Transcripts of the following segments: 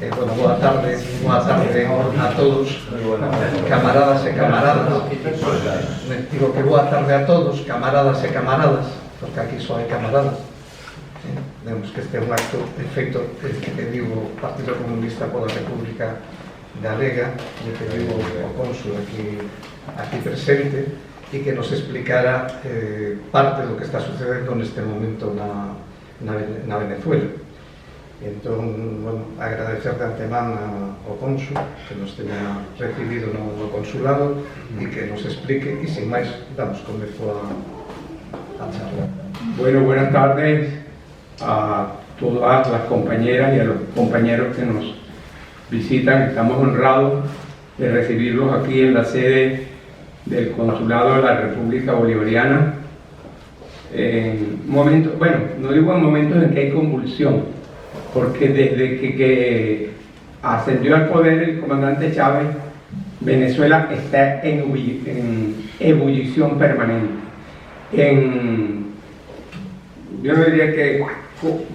Bueno, boa tarde a todos, camaradas e camaradas. Digo que boa tarde a todos, camaradas e camaradas, porque aquí só hai camaradas. Vemos que este é un acto de feito que pediu o Partido Comunista pola República Galega, que pediu o cónsul aquí presente, e que nos explicara parte do que está sucedendo neste momento na Venezuela. Entón, bueno, agradecer de antemán ao cónsul que nos teña recibido no consulado e que nos explique, e sin máis damos comezo a charla. Bueno, buenas tardes a todas las compañeras y a los compañeros que nos visitan. Estamos honrados de recibirlos aquí en la sede del Consulado de la República Bolivariana en momentos, bueno, no digo en momentos en que hay convulsión, porque desde que ascendió al poder el comandante Chávez, Venezuela está en ebullición permanente, yo no diría que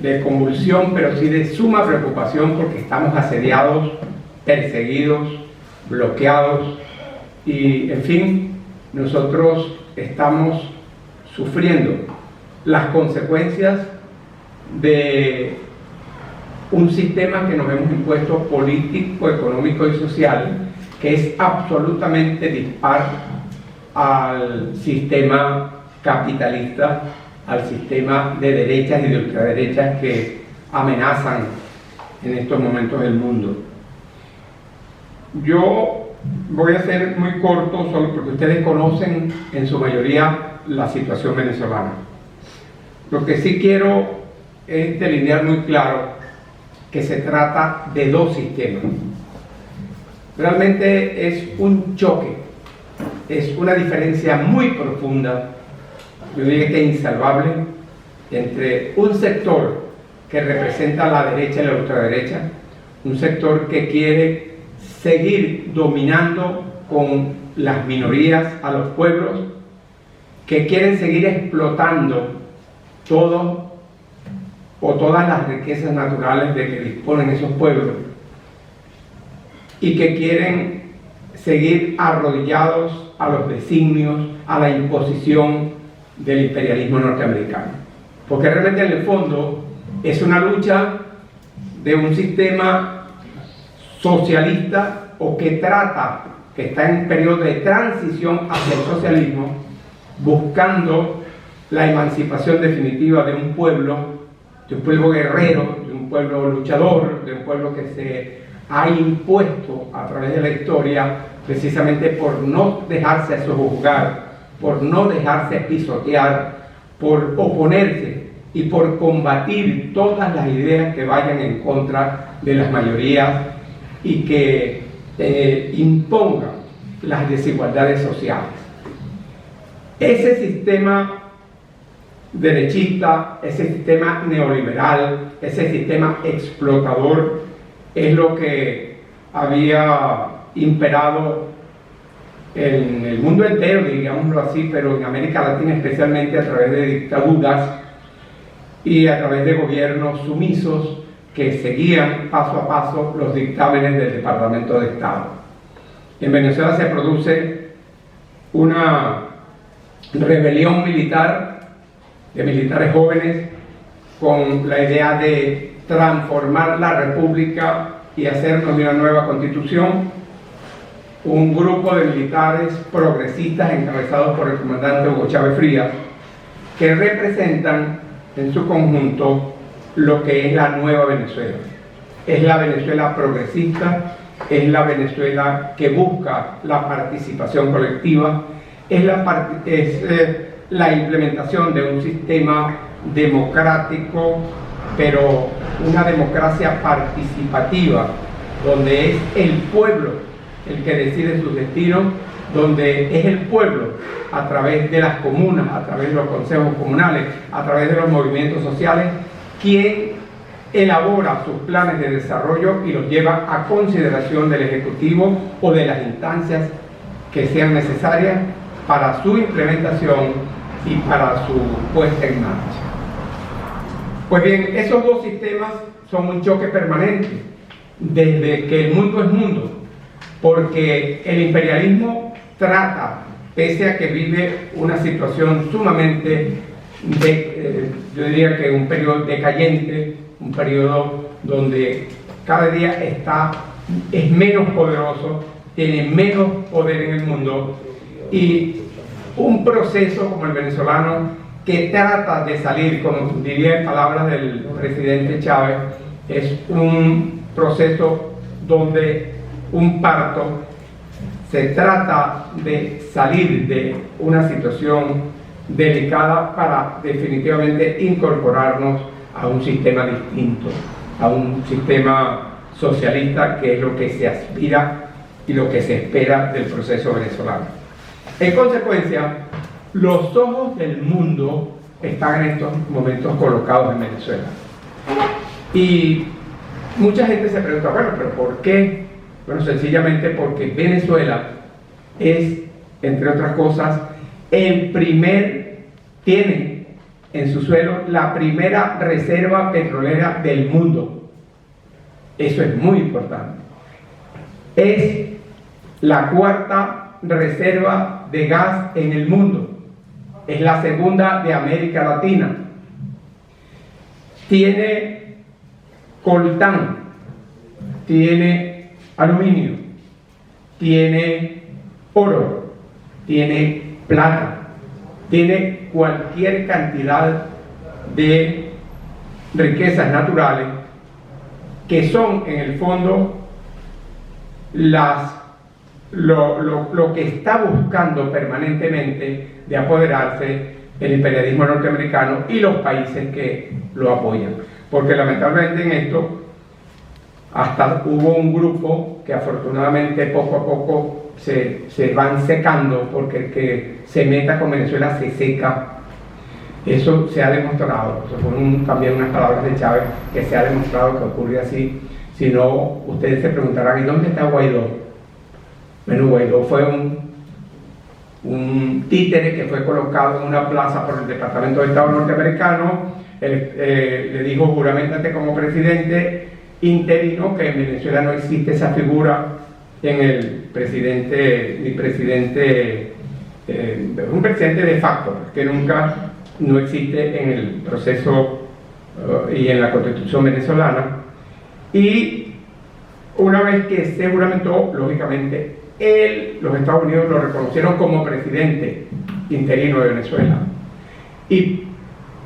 de convulsión, pero sí de suma preocupación, porque estamos asediados, perseguidos, bloqueados, y en fin, nosotros estamos sufriendo las consecuencias de un sistema que nos hemos impuesto político, económico y social, que es absolutamente dispar al sistema capitalista, al sistema de derechas y de ultraderechas que amenazan en estos momentos el mundo. Yo voy a ser muy corto, solo porque ustedes conocen en su mayoría la situación venezolana. Lo que sí quiero es delinear muy claro que se trata de dos sistemas. Realmente es un choque, es una diferencia muy profunda, yo diría que insalvable, entre un sector que representa la derecha y la ultraderecha, un sector que quiere seguir dominando con las minorías a los pueblos, que quieren seguir explotando todo o todas las riquezas naturales de que disponen esos pueblos, y que quieren seguir arrodillados a los designios, a la imposición del imperialismo norteamericano. Porque realmente en el fondo es una lucha de un sistema socialista, o que está en periodo de transición hacia el socialismo, buscando la emancipación definitiva de un pueblo guerrero, de un pueblo luchador, de un pueblo que se ha impuesto a través de la historia precisamente por no dejarse sojuzgar, por no dejarse pisotear, por oponerse y por combatir todas las ideas que vayan en contra de las mayorías y que impongan las desigualdades sociales. Ese sistema derechista, ese sistema neoliberal, ese sistema explotador es lo que había imperado en el mundo entero, digámoslo así, pero en América Latina especialmente, a través de dictaduras y a través de gobiernos sumisos que seguían paso a paso los dictámenes del Departamento de Estado. En Venezuela se produce una rebelión militar de militares jóvenes con la idea de transformar la república y hacernos de una nueva constitución. Un grupo de militares progresistas encabezados por el comandante Hugo Chávez Frías, que representan en su conjunto lo que es la nueva Venezuela. Es la Venezuela progresista, es la Venezuela que busca la participación colectiva, es la implementación de un sistema democrático, pero una democracia participativa, donde es el pueblo el que decide sus destinos, donde es el pueblo, a través de las comunas, a través de los consejos comunales, a través de los movimientos sociales, quien elabora sus planes de desarrollo y los lleva a consideración del Ejecutivo o de las instancias que sean necesarias para su implementación y para su puesta en marcha. Pues bien, esos dos sistemas son un choque permanente. desde que el mundo es mundo, porque el imperialismo trata, pese a que vive una situación sumamente, yo diría que un periodo decayente, un periodo donde cada día es menos poderoso, tiene menos poder en el mundo, y un proceso como el venezolano que trata de salir, como diría en palabras del presidente Chávez, es un proceso donde un parto se trata de salir de una situación delicada para definitivamente incorporarnos a un sistema distinto, a un sistema socialista, que es lo que se aspira y lo que se espera del proceso venezolano. En consecuencia, los ojos del mundo están en estos momentos colocados en Venezuela. Y mucha gente se pregunta, bueno, ¿pero por qué? Bueno, sencillamente porque Venezuela es, entre otras cosas, tiene en su suelo la primera reserva petrolera del mundo. Eso es muy importante. Es la cuarta reserva de gas en el mundo. Es la segunda de América Latina. Tiene coltán, tiene aluminio, tiene oro, tiene plata, tiene cualquier cantidad de riquezas naturales que son en el fondo lo que está buscando permanentemente de apoderarse el imperialismo norteamericano y los países que lo apoyan. Porque lamentablemente en esto hasta hubo un grupo que afortunadamente poco a poco se van secando, porque el que se meta con Venezuela se seca. Eso se ha demostrado, eso fue también unas palabras de Chávez, que se ha demostrado que ocurre así. Si no, ustedes se preguntarán, ¿y dónde está Guaidó? Bueno, Guaidó fue un títere que fue colocado en una plaza por el Departamento de Estado norteamericano. Le dijo, juramentate como presidente interino, que en Venezuela no existe esa figura en el presidente, un presidente de facto, que nunca no existe en el proceso y en la Constitución venezolana. Y una vez que se juramentó, lógicamente, los Estados Unidos lo reconocieron como presidente interino de Venezuela. Y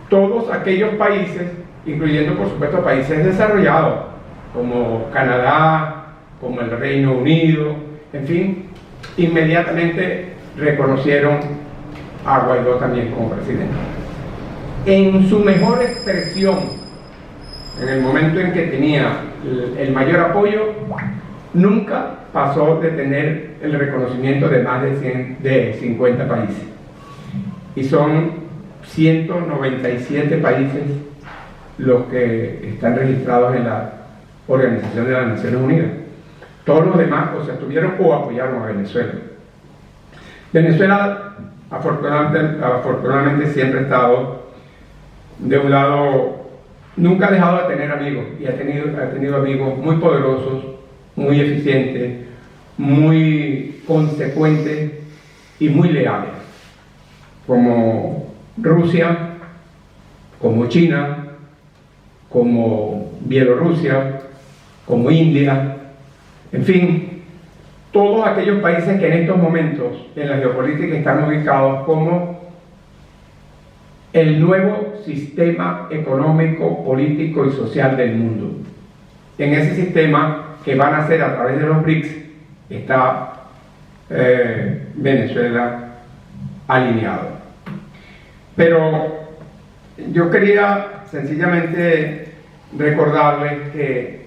todos aquellos países, incluyendo por supuesto países desarrollados, como Canadá, como el Reino Unido, en fin, inmediatamente reconocieron a Guaidó también como presidente. En su mejor expresión, en el momento en que tenía el mayor apoyo, nunca pasó de tener el reconocimiento de más de 50 países. Y son 197 países los que están registrados en la Organización de las Naciones Unidas. Todos los demás o se estuvieron o apoyaron a Venezuela. Venezuela, afortunadamente siempre ha estado de un lado, nunca ha dejado de tener amigos, y ha tenido amigos muy poderosos, muy eficientes, muy consecuentes y muy leales, como Rusia, como China, como Bielorrusia, como India, en fin, todos aquellos países que en estos momentos en la geopolítica están ubicados como el nuevo sistema económico, político y social del mundo. En ese sistema que van a ser a través de los BRICS está Venezuela alineado. Pero yo quería sencillamente recordarles que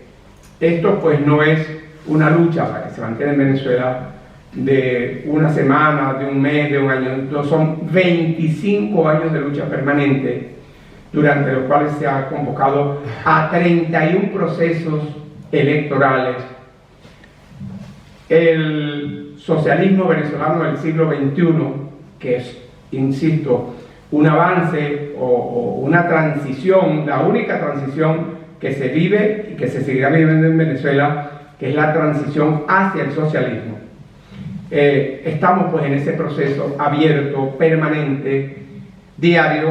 esto pues no es una lucha para que se mantenga en Venezuela de una semana, de un mes, de un año. No, son 25 años de lucha permanente, durante los cuales se ha convocado a 31 procesos electorales. El socialismo venezolano del siglo XXI, que es, insisto, un avance o una transición, la única transición que se vive y que se seguirá viviendo en Venezuela, que es la transición hacia el socialismo. Estamos pues en ese proceso abierto, permanente, diario,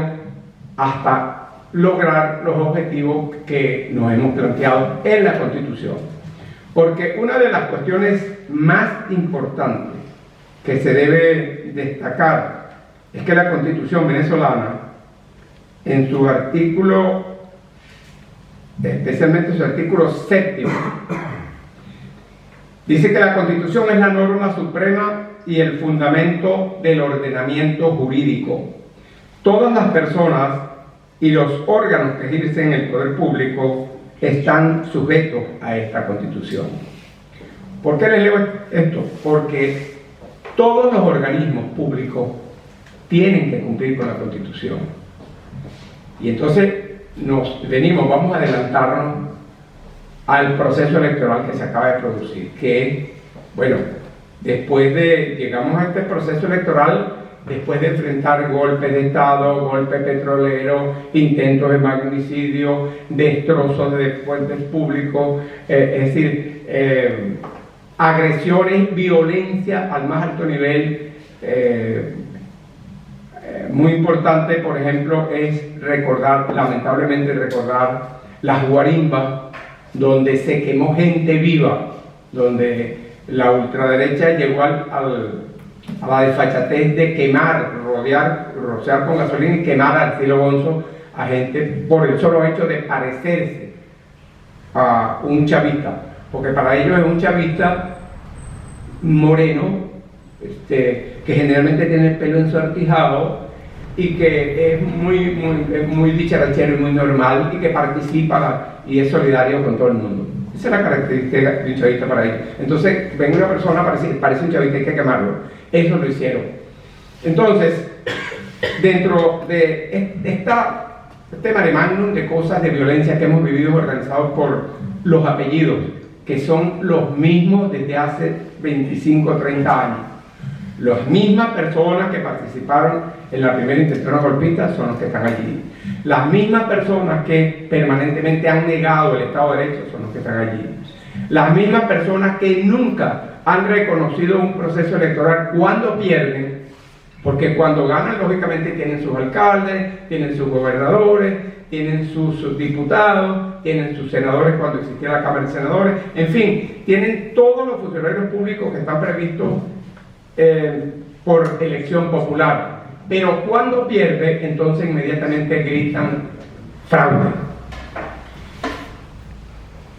hasta lograr los objetivos que nos hemos planteado en la Constitución. Porque una de las cuestiones más importantes que se debe destacar es que la Constitución venezolana, en su artículo, especialmente su artículo 7, dice que la Constitución es la norma suprema y el fundamento del ordenamiento jurídico. Todas las personas y los órganos que ejercen el poder público están sujetos a esta Constitución. ¿Por qué les leo esto? Porque todos los organismos públicos tienen que cumplir con la Constitución. Y entonces vamos a adelantarnos al proceso electoral que se acaba de producir, que, bueno, llegamos a este proceso electoral después de enfrentar golpes de Estado, golpes petroleros, intentos de magnicidio, destrozos de fuentes públicos, es decir, agresiones, violencia al más alto nivel. Muy importante, por ejemplo, es lamentablemente recordar las guarimbas, donde se quemó gente viva, donde la ultraderecha llegó a la desfachatez de quemar, rociar con gasolina y quemar al Arcilo Gonzo a gente por el solo hecho de parecerse a un chavista, porque para ellos es un chavista moreno, que generalmente tiene el pelo ensortijado y que es muy dicharachero y muy normal y que participa y es solidario con todo el mundo. Esa es la característica de un chavista para ellos. Entonces, ven una persona, parece un chavista, hay que quemarlo. Eso lo hicieron. Entonces, dentro de este mare magnum de cosas de violencia que hemos vivido organizados por los apellidos, que son los mismos desde hace 25 o 30 años. Las mismas personas que participaron en la primera intención golpista son los que están allí. Las mismas personas que permanentemente han negado el Estado de Derecho son los que están allí. Las mismas personas que nunca han reconocido un proceso electoral cuando pierden, porque cuando ganan, lógicamente, tienen sus alcaldes, tienen sus gobernadores, tienen sus diputados, tienen sus senadores cuando existía la Cámara de Senadores, en fin, tienen todos los funcionarios públicos que están previstos por elección popular. Pero cuando pierde, entonces inmediatamente gritan fraude.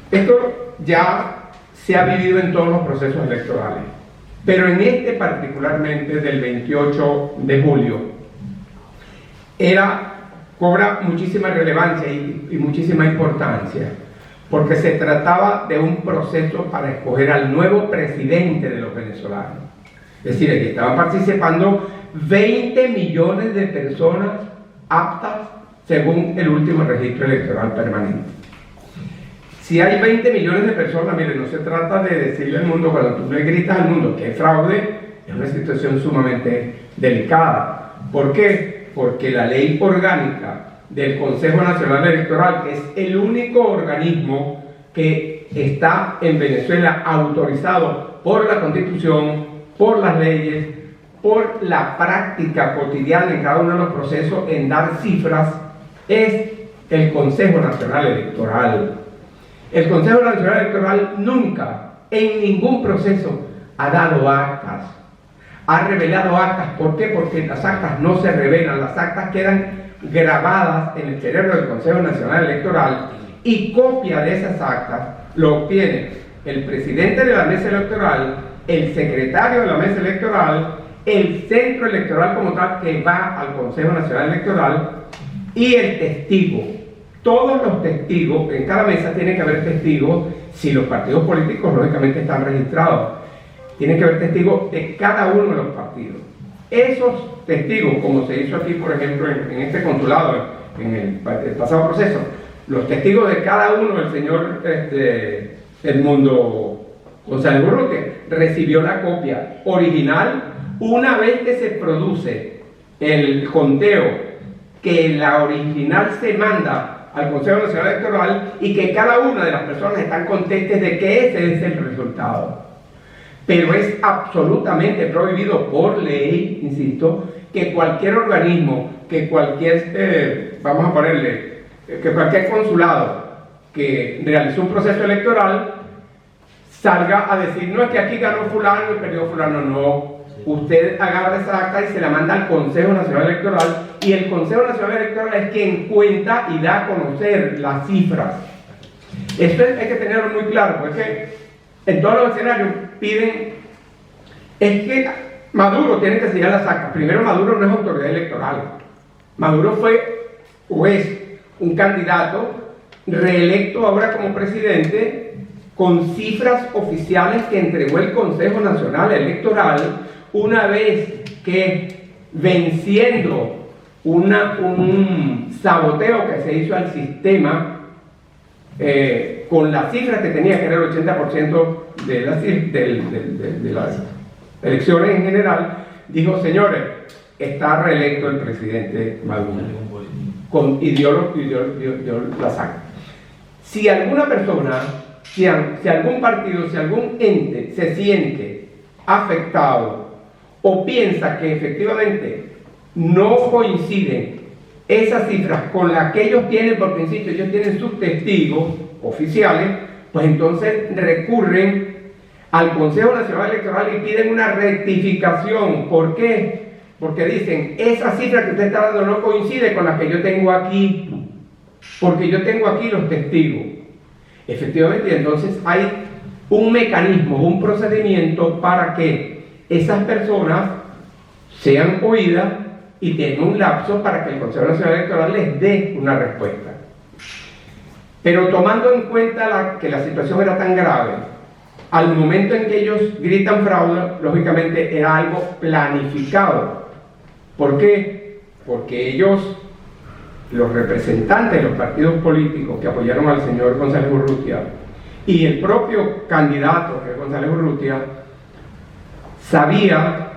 Esto ya se ha vivido en todos los procesos electorales, pero en este particularmente del 28 de julio cobra muchísima relevancia y muchísima importancia, porque se trataba de un proceso para escoger al nuevo presidente de los venezolanos. Es decir, aquí estaban participando 20 millones de personas aptas según el último registro electoral permanente. Si hay 20 millones de personas, miren, no se trata de decirle al mundo, cuando tú le gritas al mundo que es fraude, es una situación sumamente delicada. ¿Por qué? Porque la ley orgánica del Consejo Nacional Electoral, que es el único organismo que está en Venezuela autorizado por la Constitución, por las leyes, por la práctica cotidiana en cada uno de los procesos en dar cifras, es el Consejo Nacional Electoral. El Consejo Nacional Electoral nunca, en ningún proceso, ha dado actas, ha revelado actas. ¿Por qué? Porque las actas no se revelan, las actas quedan grabadas en el cerebro del Consejo Nacional Electoral y copia de esas actas lo obtiene el presidente de la mesa electoral, el secretario de la mesa electoral, el centro electoral como tal que va al Consejo Nacional Electoral y el testigo. Todos los testigos, en cada mesa tiene que haber testigos, si los partidos políticos lógicamente están registrados, tiene que haber testigos de cada uno de los partidos. Esos testigos, como se hizo aquí, por ejemplo, en este consulado, en el pasado proceso, los testigos de cada uno, el señor Edmundo González Urrutia recibió la copia original una vez que se produce el conteo, que la original se manda al Consejo Nacional Electoral y que cada una de las personas están conscientes de que ese es el resultado. Pero es absolutamente prohibido por ley, insisto, que cualquier organismo, que cualquier, vamos a ponerle, que cualquier consulado que realizó un proceso electoral salga a decir, no, es que aquí ganó fulano y perdió fulano. No, usted agarra esa acta y se la manda al Consejo Nacional Electoral, y el Consejo Nacional Electoral es quien cuenta y da a conocer las cifras. Esto hay que tenerlo muy claro, porque en todos los escenarios piden, es que Maduro tiene que sellar las actas. Primero, Maduro no es autoridad electoral. Maduro fue o es un candidato reelecto ahora como presidente con cifras oficiales que entregó el Consejo Nacional Electoral una vez que, venciendo un saboteo que se hizo al sistema con las cifras que tenía, que era el 80% de las elecciones en general, dijo, señores, está reelecto el presidente Maduro, y dio la saca. Si alguna persona, si algún partido, si algún ente se siente afectado o piensa que efectivamente no coinciden esas cifras con las que ellos tienen, porque insisto, ellos tienen sus testigos oficiales, pues entonces recurren al Consejo Nacional Electoral y piden una rectificación. ¿Por qué? Porque dicen, esa cifra que usted está dando no coincide con la que yo tengo aquí, porque yo tengo aquí los testigos. Efectivamente, entonces hay un mecanismo, un procedimiento para que esas personas sean oídas y tengan un lapso para que el Consejo Nacional Electoral les dé una respuesta. Pero tomando en cuenta que la situación era tan grave, al momento en que ellos gritan fraude, lógicamente era algo planificado. ¿Por qué? Porque ellos, los representantes de los partidos políticos que apoyaron al señor González Urrutia y el propio candidato, que es González Urrutia, sabía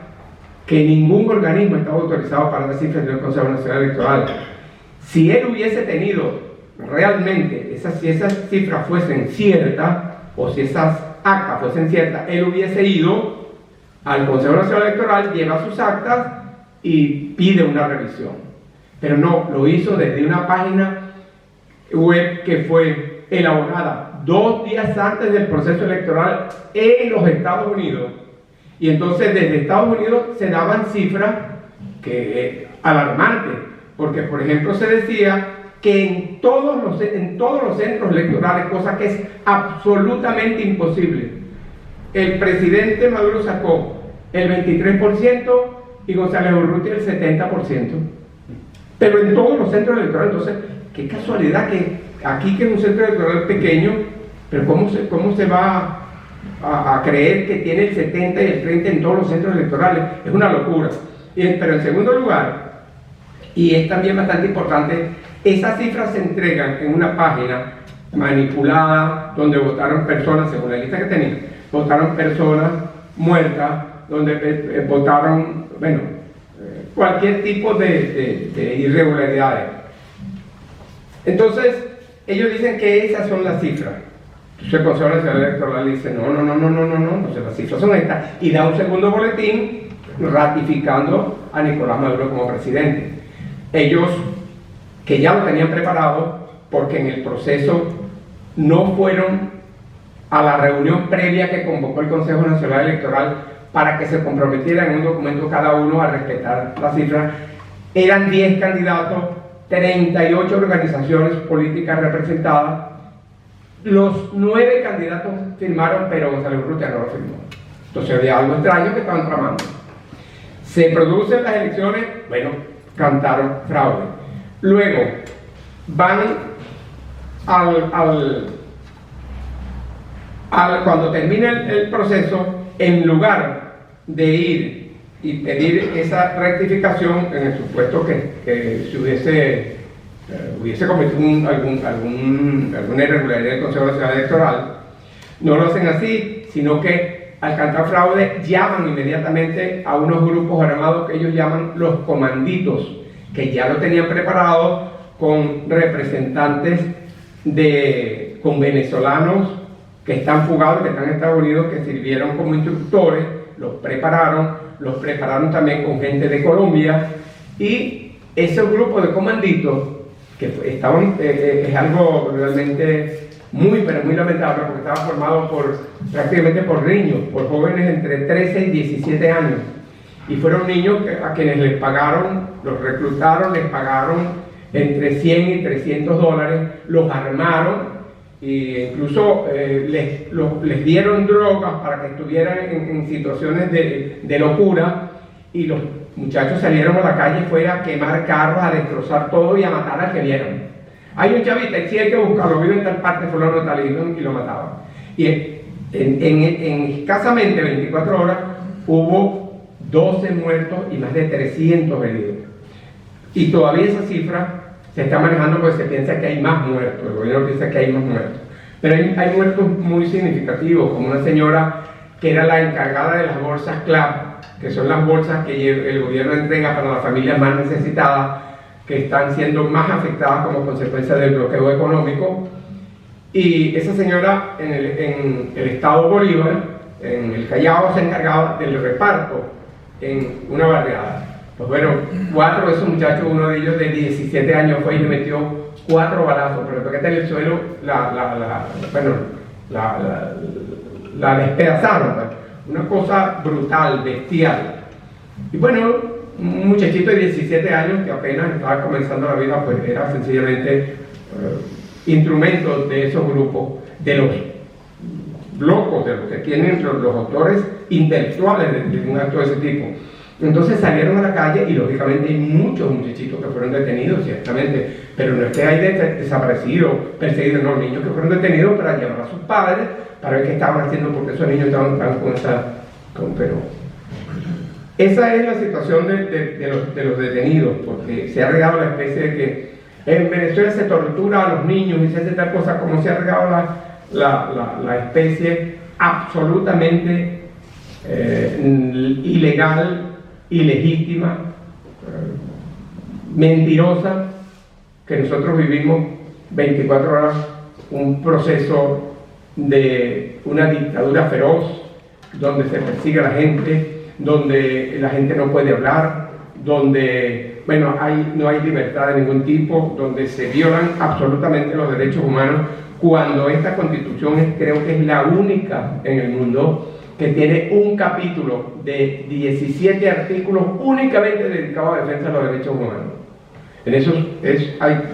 que ningún organismo estaba autorizado para dar cifras del Consejo Nacional Electoral. Si él hubiese tenido realmente, si esas cifras fuesen ciertas, o si esas actas fuesen ciertas, él hubiese ido al Consejo Nacional Electoral, lleva sus actas y pide una revisión. Pero no, lo hizo desde una página web que fue elaborada 2 días antes del proceso electoral en los Estados Unidos. Y entonces desde Estados Unidos se daban cifras alarmantes, porque por ejemplo se decía que en todos los centros electorales, cosa que es absolutamente imposible, el presidente Maduro sacó el 23% y González Urrutia el 70%. Pero en todos los centros electorales. Entonces, qué casualidad que aquí, que es un centro electoral pequeño, pero ¿cómo se va a creer que tiene el 70 y el 30 en todos los centros electorales? Es una locura. Pero en segundo lugar, y es también bastante importante, esas cifras se entregan en una página manipulada donde votaron personas, según la lista que tenían, votaron personas muertas, donde votaron, bueno, cualquier tipo de irregularidades. Entonces, ellos dicen que esas son las cifras. Entonces el Consejo Nacional Electoral dice, no, las cifras son estas, y da un segundo boletín ratificando a Nicolás Maduro como presidente. Ellos, que ya lo tenían preparado, porque en el proceso no fueron a la reunión previa que convocó el Consejo Nacional Electoral para que se comprometieran en un documento cada uno a respetar las cifras. Eran 10 candidatos, 38 organizaciones políticas representadas. Los 9 candidatos firmaron, pero González Urrutia no lo firmó. Entonces había algo extraño que estaban tramando. Se producen las elecciones, bueno, cantaron fraude. Luego van cuando termina el proceso, en lugar de ir y pedir esa rectificación, en el supuesto que se hubiese cometido alguna irregularidad del Consejo Nacional Electoral, no lo hacen así, sino que al cantar fraude llaman inmediatamente a unos grupos armados que ellos llaman los comanditos, que ya lo tenían preparado con representantes con venezolanos que están fugados, que están en Estados Unidos, que sirvieron como instructores, los prepararon también con gente de Colombia, y ese grupo de comanditos que estaban, es algo realmente muy, pero muy lamentable, porque estaba formado prácticamente por niños, por jóvenes entre 13 y 17 años, y fueron niños a quienes les pagaron, los reclutaron, les pagaron entre 100 y 300 dólares, los armaron, e incluso les dieron drogas para que estuvieran en situaciones de locura, y los muchachos salieron a la calle fuera a quemar carros, a destrozar todo y a matar al que vieron. Hay un chavita, sí hay que buscarlo, vive en tal parte, fulano tal, y lo mataban. Y en escasamente 24 horas hubo 12 muertos y más de 300 heridos. Y todavía esa cifra se está manejando porque se piensa que hay más muertos, el gobierno piensa que hay más muertos. Pero hay muertos muy significativos, como una señora que era la encargada de las bolsas CLAP, que son las bolsas que el gobierno entrega para las familias más necesitadas, que están siendo más afectadas como consecuencia del bloqueo económico. Y esa señora en el estado Bolívar, en el Callao, se encargaba del reparto en una barriada. Pues bueno, 4 de esos muchachos, uno de ellos de 17 años fue y le metió 4 balazos, pero el paquete en el suelo la despedazaron, una cosa brutal, bestial. Y bueno, un muchachito de 17 años que apenas estaba comenzando la vida, pues era sencillamente instrumento de esos grupos, de los locos, de los que tienen los autores intelectuales de un acto de ese tipo. Entonces salieron a la calle y lógicamente hay muchos muchachitos que fueron detenidos, ciertamente, pero no es que hay desaparecidos, perseguidos, no, niños que fueron detenidos para llamar a sus padres, para ver qué estaban haciendo, porque esos niños estaban con pero esa es la situación de los detenidos, porque se ha regado la especie de que en Venezuela se tortura a los niños y se hace tal cosa, como se ha regado la especie absolutamente ilegal, ilegítima, mentirosa, que nosotros vivimos 24 horas un proceso de una dictadura feroz, donde se persigue a la gente, donde la gente no puede hablar, donde no hay libertad de ningún tipo, donde se violan absolutamente los derechos humanos, cuando esta constitución creo que es la única en el mundo que tiene un capítulo de 17 artículos únicamente dedicado a defensa de los derechos humanos. En eso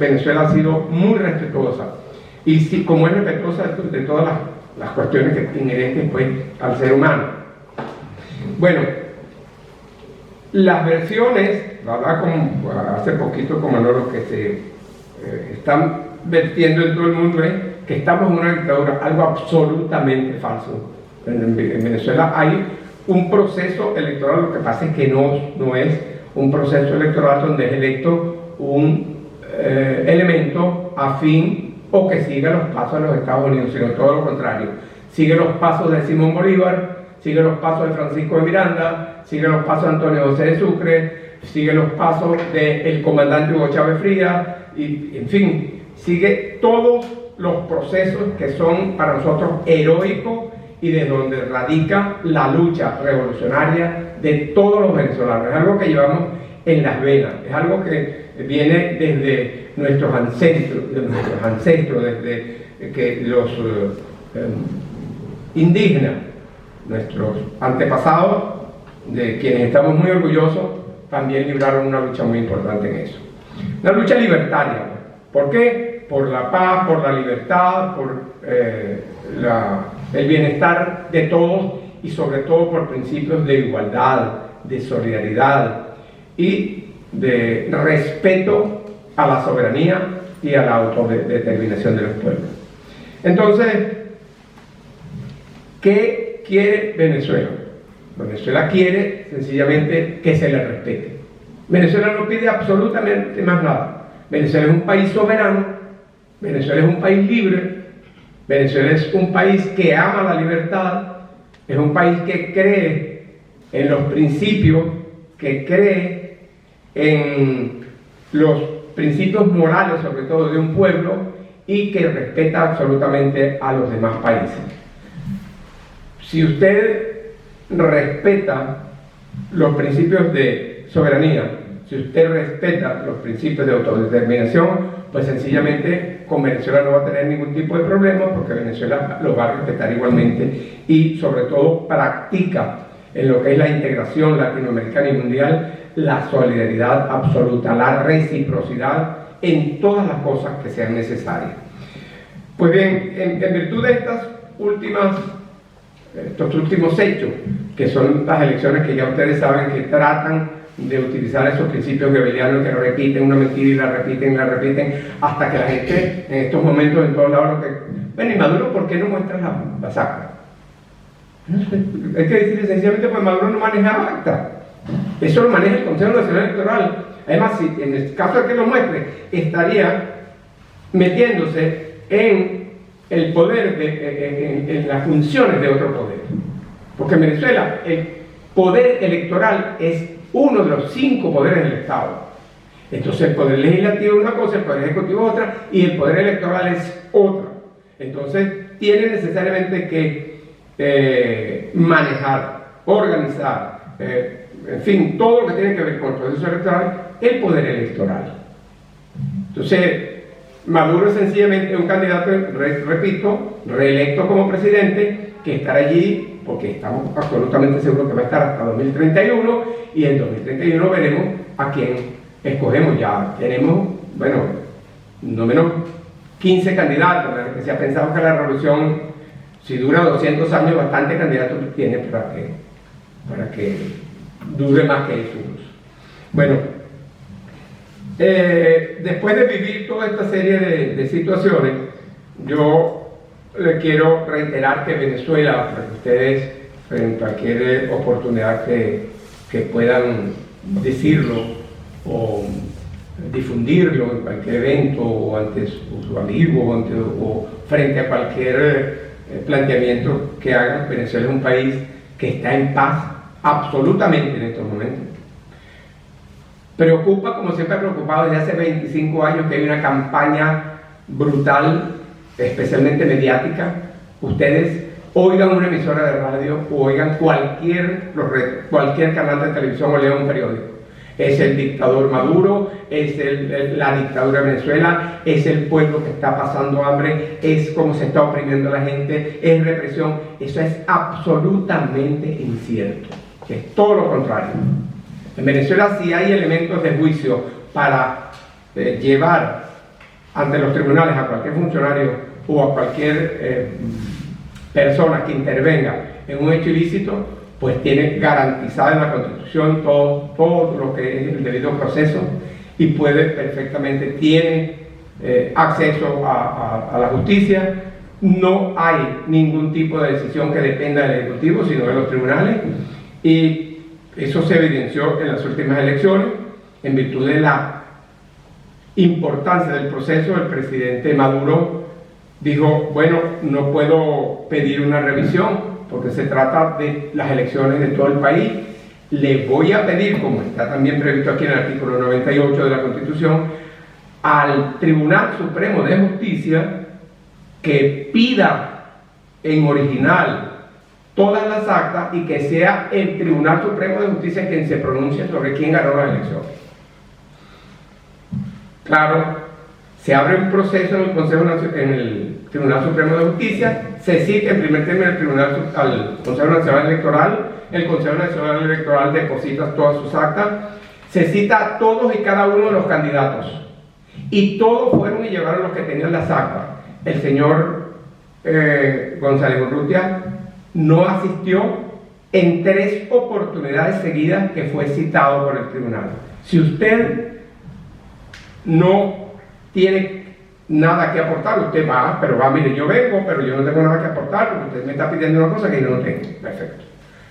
Venezuela ha sido muy respetuosa, y sí, como es respetuosa de todas las cuestiones inherentes pues, al ser humano. Bueno, las versiones, ¿verdad? Como hace poquito como lo que se están vertiendo en todo el mundo es que estamos en una dictadura, algo absolutamente falso. En Venezuela hay un proceso electoral, lo que pasa es que no es un proceso electoral donde es electo un elemento afín o que siga los pasos de los Estados Unidos, sino todo lo contrario. Sigue los pasos de Simón Bolívar, sigue los pasos de Francisco de Miranda, sigue los pasos de Antonio José de Sucre, sigue los pasos del comandante Hugo Chávez Frías, y en fin, sigue todos los procesos que son para nosotros heroicos y de donde radica la lucha revolucionaria de todos los venezolanos. Es algo que llevamos en las venas, es algo que viene desde nuestros ancestros, desde que los indígenas, nuestros antepasados, de quienes estamos muy orgullosos, también libraron una lucha muy importante en eso. Una lucha libertaria. ¿Por qué? Por la paz, por la libertad, por el bienestar de todos y sobre todo por principios de igualdad, de solidaridad y de respeto a la soberanía y a la autodeterminación de los pueblos. Entonces, ¿qué quiere Venezuela? Venezuela quiere sencillamente que se le respete. Venezuela no pide absolutamente más nada. Venezuela es un país soberano, Venezuela es un país libre, Venezuela es un país que ama la libertad, es un país que cree en los principios, que cree en los principios morales, sobre todo de un pueblo, y que respeta absolutamente a los demás países. Si usted respeta los principios de soberanía, si usted respeta los principios de autodeterminación, pues sencillamente con Venezuela no va a tener ningún tipo de problema, porque Venezuela los va a respetar igualmente y sobre todo practica en lo que es la integración latinoamericana y mundial la solidaridad absoluta, la reciprocidad en todas las cosas que sean necesarias. Pues bien, en virtud de estos últimos hechos, que son las elecciones que ya ustedes saben que tratan de utilizar esos principios goebbelianos que repiten una mentira y la repiten, hasta que la gente en estos momentos en todos lados bueno, y Maduro, ¿por qué no muestras las actas? Hay que decirle sencillamente, pues Maduro no maneja actas, eso lo maneja el Consejo Nacional Electoral. Además, si en el caso de que lo muestre, estaría metiéndose en el poder, en las funciones de otro poder, porque en Venezuela el poder electoral es uno de los 5 poderes del Estado. Entonces el poder legislativo es una cosa, el poder ejecutivo es otra y el poder electoral es otra. Entonces tiene necesariamente que manejar, organizar, en fin, todo lo que tiene que ver con el proceso electoral, el poder electoral. Entonces Maduro es sencillamente un candidato, repito, reelecto como presidente, que estará allí porque estamos absolutamente seguros que va a estar hasta 2031, y en 2031 veremos a quién escogemos. Ya tenemos, bueno, no menos 15 candidatos, ¿verdad? Que se ha pensado que la revolución, si dura 200 años, bastante candidatos tiene para que dure más que eso. Bueno, después de vivir toda esta serie de situaciones, yo le quiero reiterar que Venezuela, para que ustedes en cualquier oportunidad que puedan decirlo o difundirlo en cualquier evento o ante sus amigos o frente a cualquier planteamiento que hagan, Venezuela es un país que está en paz absolutamente en estos momentos. Preocupa, como siempre ha preocupado desde hace 25 años, que hay una campaña brutal, especialmente mediática. Ustedes oigan una emisora de radio o oigan cualquier canal de televisión o lean un periódico. Es el dictador Maduro, es la dictadura de Venezuela, es el pueblo que está pasando hambre, es como se está oprimiendo a la gente, es represión. Eso es absolutamente incierto, es todo lo contrario. En Venezuela sí hay elementos de juicio para llevar ante los tribunales a cualquier funcionario o a cualquier persona que intervenga en un hecho ilícito, pues tiene garantizada en la Constitución todo lo que es el debido proceso y puede perfectamente, tiene acceso a la justicia. No hay ningún tipo de decisión que dependa del Ejecutivo, sino de los tribunales, y eso se evidenció en las últimas elecciones. En virtud de la importancia del proceso, el presidente Maduro dijo, bueno, no puedo pedir una revisión porque se trata de las elecciones de todo el país. Le voy a pedir, como está también previsto aquí en el artículo 98 de la Constitución, al Tribunal Supremo de Justicia que pida en original todas las actas y que sea el Tribunal Supremo de Justicia quien se pronuncie sobre quién ganó las elecciones. Claro, se abre un proceso en el Tribunal Supremo de Justicia, se cita en primer término al Consejo Nacional Electoral, el Consejo Nacional Electoral deposita todas sus actas, se cita a todos y cada uno de los candidatos, y todos fueron y llevaron los que tenían las actas. El señor González Urrutia no asistió en 3 oportunidades seguidas que fue citado por el tribunal. Si usted no tiene nada que aportar, usted va, mire, yo vengo, pero yo no tengo nada que aportar porque usted me está pidiendo una cosa que yo no tengo. Perfecto.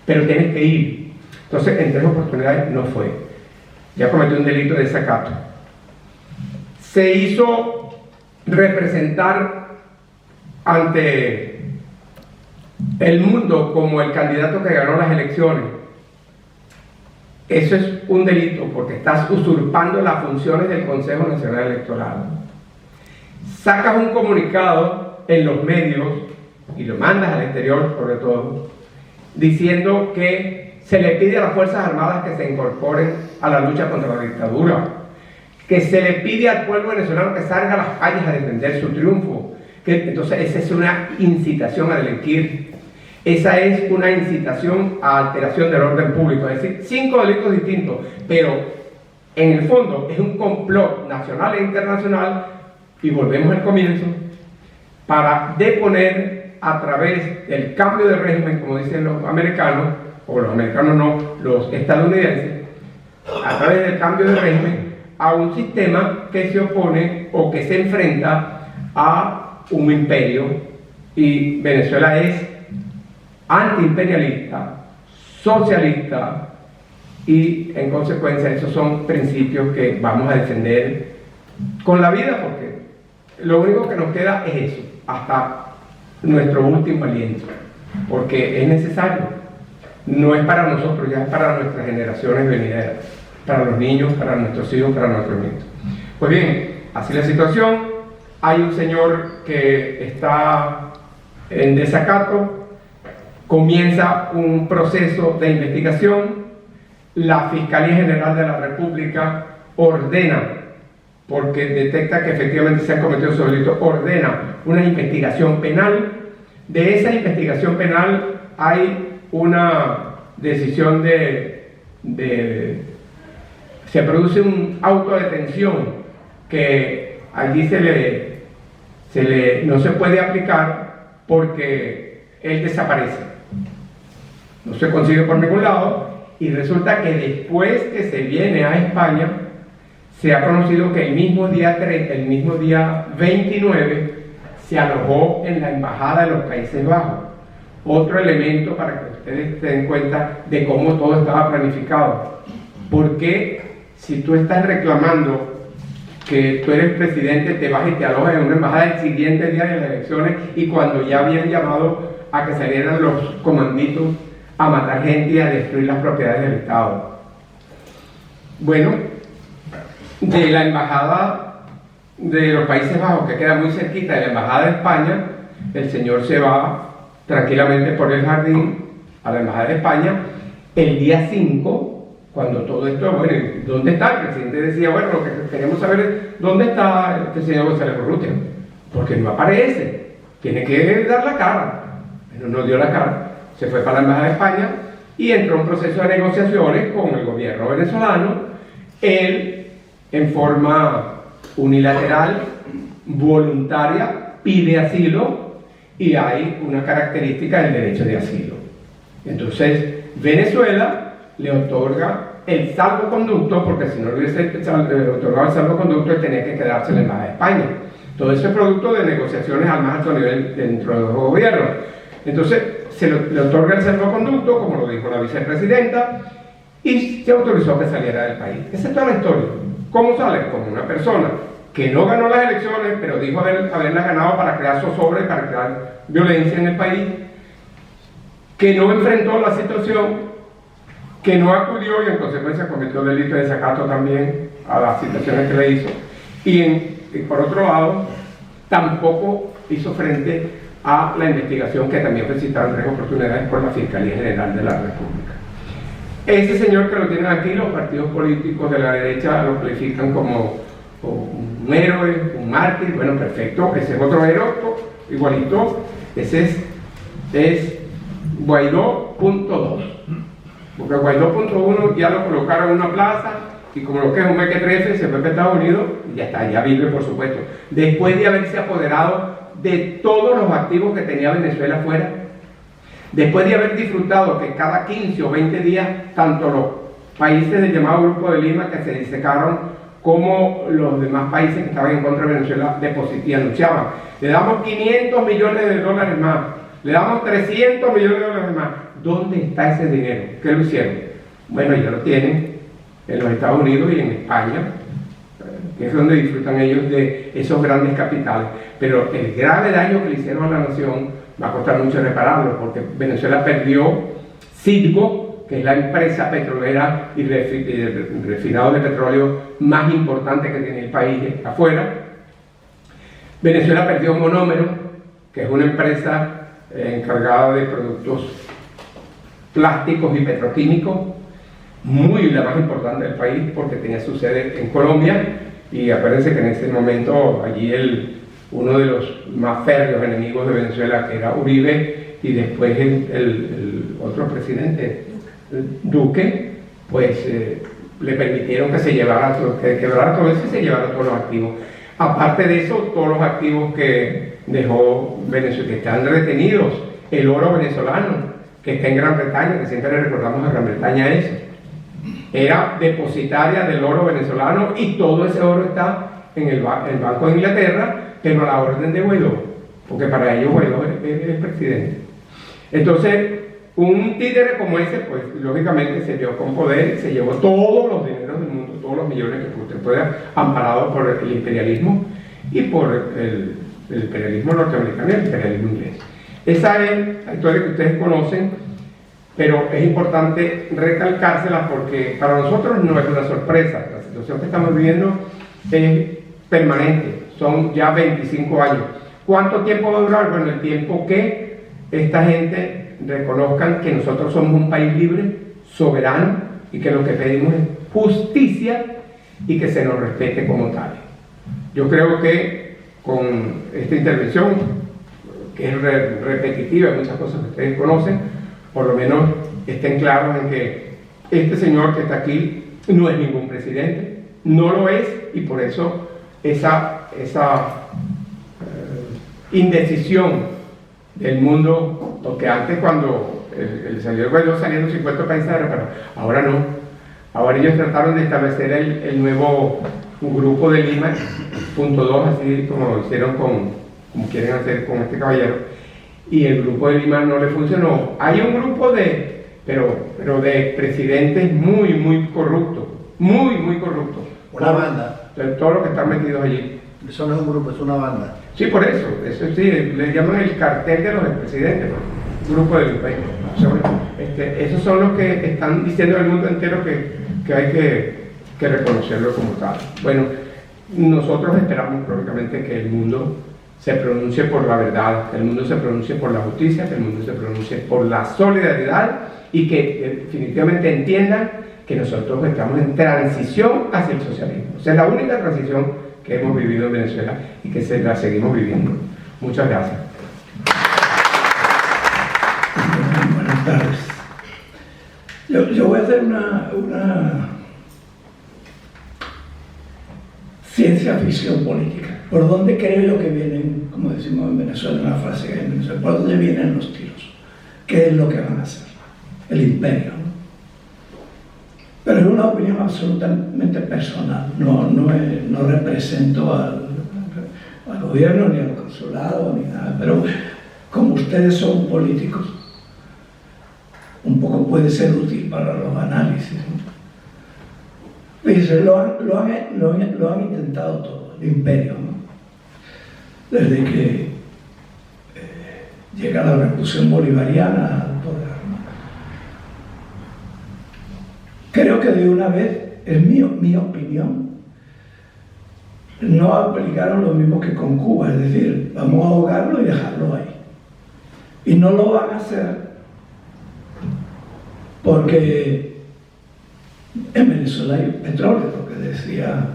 Pero tienes que ir. Entonces, en 3 oportunidades no fue. Ya cometió un delito de desacato. Se hizo representar ante el mundo como el candidato que ganó las elecciones. eso es un delito porque estás usurpando las funciones del Consejo Nacional Electoral. Sacas un comunicado en los medios y lo mandas al exterior, sobre todo, diciendo que se le pide a las Fuerzas Armadas que se incorporen a la lucha contra la dictadura, que se le pide al pueblo venezolano que salga a las calles a defender su triunfo. Entonces esa es una incitación a delinquir, esa es una incitación a alteración del orden público, es decir, 5 delitos distintos, pero en el fondo es un complot nacional e internacional, y volvemos al comienzo, para deponer a través del cambio de régimen, como dicen los americanos, o los americanos no, los estadounidenses, a través del cambio de régimen, a un sistema que se opone o que se enfrenta a un imperio, y Venezuela es antiimperialista, socialista, y en consecuencia esos son principios que vamos a defender con la vida, porque lo único que nos queda es eso, hasta nuestro último aliento, porque es necesario, no es para nosotros, ya es para nuestras generaciones venideras, para los niños, para nuestros hijos, para nuestros nietos. Pues bien, así la situación. Hay un señor que está en desacato, comienza un proceso de investigación, la Fiscalía General de la República ordena, porque detecta que efectivamente se han cometido esos delitos, ordena una investigación penal. De esa investigación penal hay una decisión se produce un auto de detención que allí no se puede aplicar porque él desaparece, no se consigue por ningún lado, y resulta que después que se viene a España se ha conocido que el mismo día 29 se alojó en la Embajada de los Países Bajos. Otro elemento para que ustedes se den cuenta de cómo todo estaba planificado. Porque si tú estás reclamando que tú eres presidente, te vas y te alojas en una embajada el siguiente día de las elecciones, y cuando ya habían llamado a que salieran los comanditos a matar gente y a destruir las propiedades del Estado. Bueno, de la Embajada de los Países Bajos, que queda muy cerquita de la Embajada de España, el señor se va tranquilamente por el jardín a la Embajada de España. El día 5, cuando todo esto, bueno, ¿dónde está? El presidente decía, bueno, lo que queremos saber es ¿dónde está este señor González Urrutia? Porque no aparece, tiene que dar la cara. Pero no dio la cara, se fue para la Embajada de España y entró en un proceso de negociaciones con el gobierno venezolano. Él, en forma unilateral, voluntaria, pide asilo, y hay una característica del derecho de asilo. Entonces, Venezuela le otorga el salvoconducto, porque si no le hubiese otorgado el salvoconducto, él tenía que quedarse en la Embajada de España. Todo eso es producto de negociaciones al más alto nivel dentro del gobierno. Entonces, le otorga el salvoconducto, como lo dijo la vicepresidenta, y se autorizó que saliera del país. Esa es toda la historia. ¿Cómo sale? Como una persona que no ganó las elecciones, pero dijo haberlas ganado para crear zozobra y para crear violencia en el país, que no enfrentó la situación, que no acudió y en consecuencia cometió delito de desacato también a las situaciones que le hizo, y por otro lado tampoco hizo frente a la investigación que también presentaron 3 oportunidades por la Fiscalía General de la República. Ese señor que lo tienen aquí, los partidos políticos de la derecha lo califican como un héroe, un mártir. Bueno, perfecto, ese es otro héroe, igualito. Ese es Guaidó.2, porque Guaidó.1 ya lo colocaron en una plaza, y como lo que es un mequetrefe, se fue a Estados Unidos y ya está, ya vive, por supuesto, después de haberse apoderado de todos los activos que tenía Venezuela afuera, después de haber disfrutado que cada 15 o 20 días tanto los países del llamado Grupo de Lima, que se disecaron, como los demás países que estaban en contra de Venezuela y anunciaban: le damos 500 millones de dólares más, le damos 300 millones de dólares más. ¿Dónde está ese dinero? ¿Qué lo hicieron? Bueno, ya lo tienen en los Estados Unidos y en España, que es donde disfrutan ellos de esos grandes capitales. Pero el grave daño que le hicieron a la nación va a costar mucho repararlo, porque Venezuela perdió Citgo, que es la empresa petrolera y refinado de petróleo más importante que tiene el país afuera. Venezuela perdió Monómero, que es una empresa encargada de productos plásticos y petroquímicos, la más importante del país porque tenía su sede en Colombia, y acuérdense que en ese momento allí uno de los más férreos enemigos de Venezuela, que era Uribe, y después el otro presidente, Duque, pues le permitieron que se llevara, que quebrara todo eso y se llevara todos los activos. Aparte de eso, todos los activos que dejó Venezuela, que están retenidos, el oro venezolano, que está en Gran Bretaña, que siempre le recordamos a Gran Bretaña eso, era depositaria del oro venezolano, y todo ese oro está en el Banco de Inglaterra, pero a la orden de Guaidó, porque para ellos Guaidó es el presidente. Entonces, un títere como ese, pues lógicamente se dio con poder, se llevó todos los dineros del mundo, todos los millones que usted pueda, amparado por el imperialismo y por el imperialismo norteamericano y el imperialismo inglés. Esa es la historia que ustedes conocen, pero es importante recalcársela porque para nosotros no es una sorpresa. La situación que estamos viviendo es permanente, son ya 25 años. ¿Cuánto tiempo va a durar? Bueno, el tiempo que esta gente reconozcan que nosotros somos un país libre, soberano, y que lo que pedimos es justicia y que se nos respete como tal. Yo creo que con esta intervención, que es repetitiva, muchas cosas que ustedes conocen, por lo menos estén claros en que este señor que está aquí no es ningún presidente, no lo es, y por eso esa indecisión del mundo, porque antes cuando el señor Guaidó salía en los 50 países, pero ahora no. Ahora ellos trataron de establecer el nuevo grupo de Lima, punto 2, así como hicieron como quieren hacer con este caballero, y el grupo de Lima no le funcionó. Hay un grupo pero de presidentes muy corruptos, muy corruptos. Una banda. Todos los que están metidos allí. Eso no es un grupo, es una banda. Sí, por eso sí, le llaman el cartel de los expresidentes, grupo del país. Esos son los que están diciendo al mundo entero que hay que reconocerlo como tal. Bueno, nosotros esperamos lógicamente que el mundo se pronuncie por la verdad, que el mundo se pronuncie por la justicia, que el mundo se pronuncie por la solidaridad, y que definitivamente entiendan que nosotros estamos en transición hacia el socialismo. O sea, es la única transición que hemos vivido en Venezuela y que la seguimos viviendo. Muchas gracias. Buenas tardes. Yo voy a hacer una ciencia ficción política. ¿Por dónde creo yo que vienen, como decimos en Venezuela, una frase que hay en Venezuela, por dónde vienen los tiros? ¿Qué es lo que van a hacer? El imperio, ¿no? Pero es una opinión absolutamente personal, no represento al gobierno ni al consulado ni nada, pero como ustedes son políticos, un poco puede ser útil para los análisis, ¿no? Fíjense, lo han intentado todo, el imperio, ¿no? Desde que llega la revolución bolivariana al poder. Creo que de una vez, es mi opinión, no aplicaron lo mismo que con Cuba, es decir, vamos a ahogarlo y dejarlo ahí. Y no lo van a hacer porque en Venezuela hay petróleo, lo que decía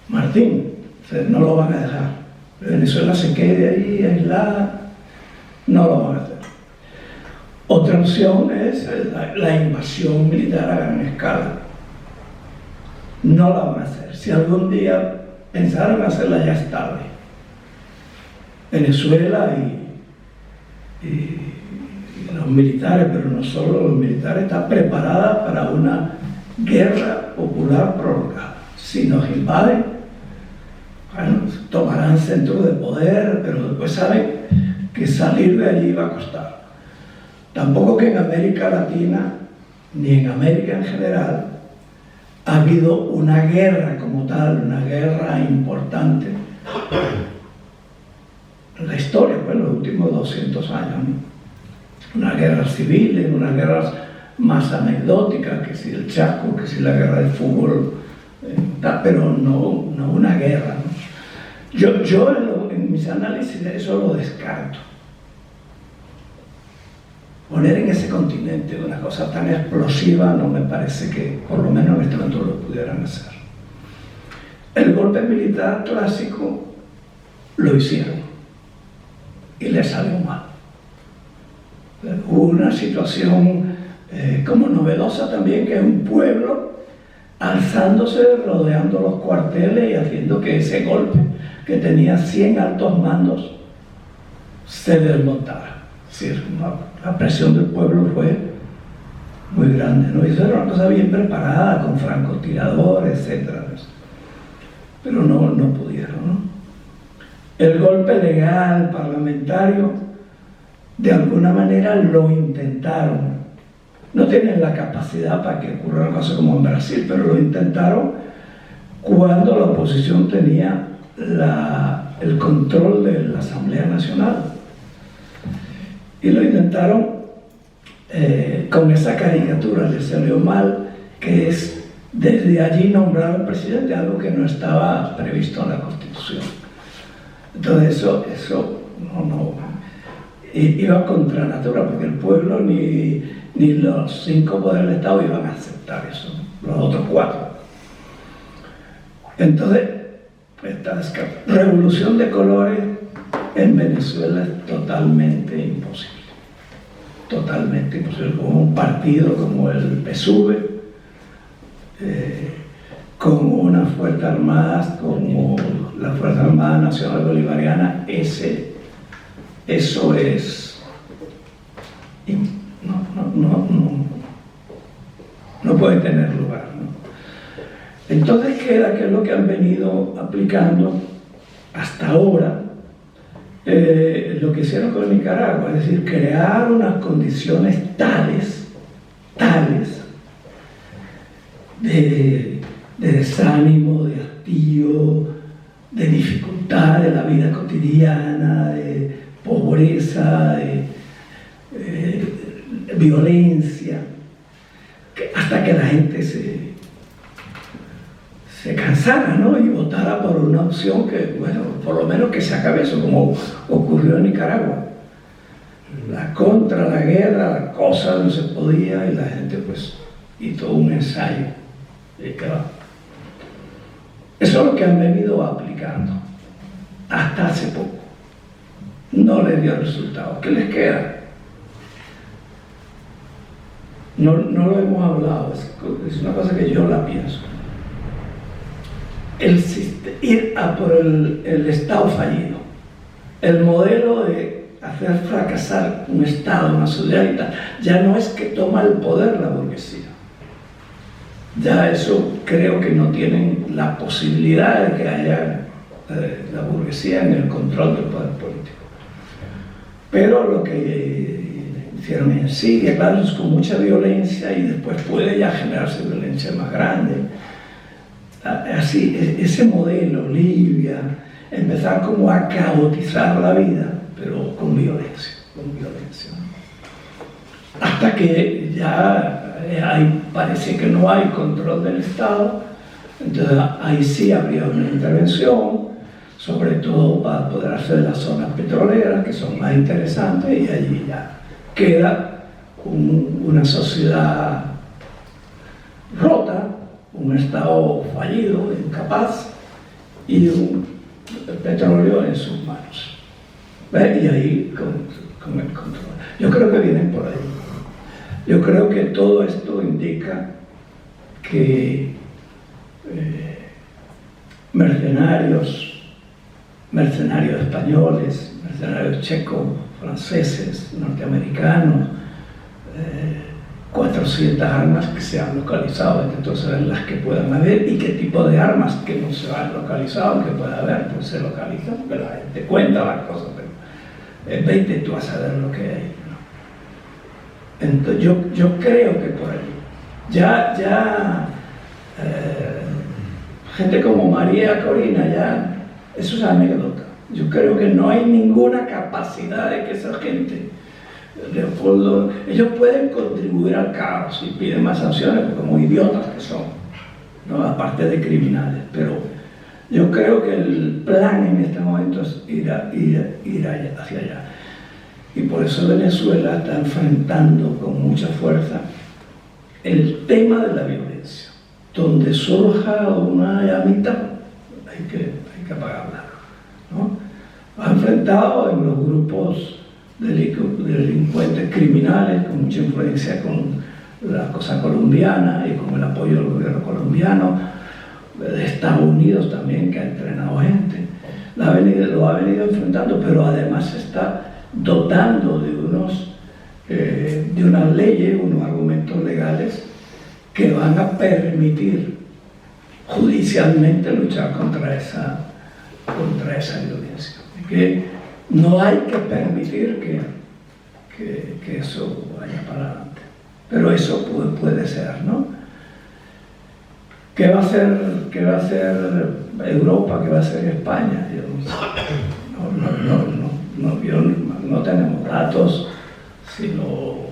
Martín, o sea, no lo van a dejar. Venezuela se quede ahí aislada, no lo van a hacer. Otra opción es la invasión militar a gran escala. No la van a hacer. Si algún día pensaron hacerla, ya es tarde. Venezuela y los militares, pero no solo los militares, están preparadas para una guerra popular prolongada. Si nos invaden, bueno, tomarán centros de poder, pero después saben que salir de allí va a costar. Tampoco que en América Latina, ni en América en general, ha habido una guerra como tal, una guerra importante en la historia, pues, en los últimos 200 años, ¿no? unas guerras civiles, unas guerras más anecdóticas, que si el Chaco, que si la guerra del fútbol, pero no una guerra, ¿no? Yo en mis análisis eso lo descarto. Poner en ese continente una cosa tan explosiva no me parece que, por lo menos en este momento, lo pudieran hacer. El golpe militar clásico lo hicieron y les salió mal. Hubo una situación como novedosa también, que es un pueblo alzándose, rodeando los cuarteles y haciendo que ese golpe, que tenía 100 altos mandos, se desmontara. Es decir, la presión del pueblo fue muy grande, ¿no? Y eso era una cosa bien preparada, con francotiradores, etc. Pero no pudieron, ¿no? El golpe legal, parlamentario, de alguna manera lo intentaron. No tienen la capacidad para que ocurra una cosa como en Brasil, pero lo intentaron cuando la oposición tenía el control de la Asamblea Nacional. Y lo intentaron con esa caricatura, les salió mal, que es desde allí nombrar al presidente, algo que no estaba previsto en la Constitución. Entonces eso no iba contra natura, porque el pueblo ni los 5 poderes del Estado iban a aceptar eso, los otros 4. Entonces, esta revolución de colores en Venezuela es totalmente imposible. Totalmente imposible. Con un partido como el PSUV, con unas Fuerzas Armadas como la Fuerza Armada Nacional Bolivariana, eso es... No puede tener lugar, ¿no? Entonces queda que es lo que han venido aplicando hasta ahora, lo que hicieron con Nicaragua, es decir, crear unas condiciones tales de desánimo, de hastío, de dificultad de la vida cotidiana, de pobreza, de violencia, hasta que la gente se cansara, ¿no? Y votara por una opción que, bueno, por lo menos que se acabe eso, como ocurrió en Nicaragua. La contra, la guerra, la cosa no se podía, y la gente pues hizo un ensayo. Eso es lo que han venido aplicando hasta hace poco. No les dio resultado. ¿Qué les queda? No lo hemos hablado, es una cosa que yo la pienso. Ir a por el Estado fallido, el modelo de hacer fracasar un Estado, una sociedad y tal, ya no es que toma el poder la burguesía. Ya eso creo que no tienen la posibilidad de que haya la burguesía en el control del poder político. Pero lo que hicieron en Siria, claro, es con mucha violencia, y después puede ya generarse violencia más grande. Así, ese modelo, Libia, empezar como a caotizar la vida, pero con violencia, hasta que ya parece que no hay control del Estado. Entonces ahí sí habría una intervención, sobre todo para apoderarse de las zonas petroleras, que son más interesantes, y allí ya queda una sociedad rota, un Estado fallido, incapaz, y un petróleo en sus manos. ¿Ves? Y ahí con el control. Yo creo que vienen por ahí. Yo creo que todo esto indica que mercenarios españoles, mercenarios checos, franceses, norteamericanos, 400 armas que se han localizado, entonces saber las que puedan haber y qué tipo de armas que no se han localizado, que pueda haber, pues se localizan, porque la gente cuenta las cosas, pero vete tú a saber lo que hay, ¿no? Entonces yo creo que por ahí gente como María Corina, ya eso es anécdota. Yo creo que no hay ninguna capacidad de que esa gente Leopoldo, ellos pueden contribuir al caos y piden más sanciones como idiotas que son, ¿no? Aparte de criminales, pero yo creo que el plan en este momento es ir hacia allá. Y por eso Venezuela está enfrentando con mucha fuerza el tema de la violencia. Donde surja una llamita, hay que apagarla, ¿no? Ha enfrentado en los grupos delincuentes criminales con mucha influencia con la cosa colombiana y con el apoyo del gobierno colombiano, de Estados Unidos también, que ha entrenado gente. Lo ha venido enfrentando, pero además está dotando de unas leyes, unos argumentos legales que van a permitir judicialmente luchar contra esa violencia. Que no hay que permitir que eso vaya para adelante. Pero eso puede ser, ¿no? ¿Qué va a hacer Europa? ¿Qué va a hacer España? No tenemos datos, sino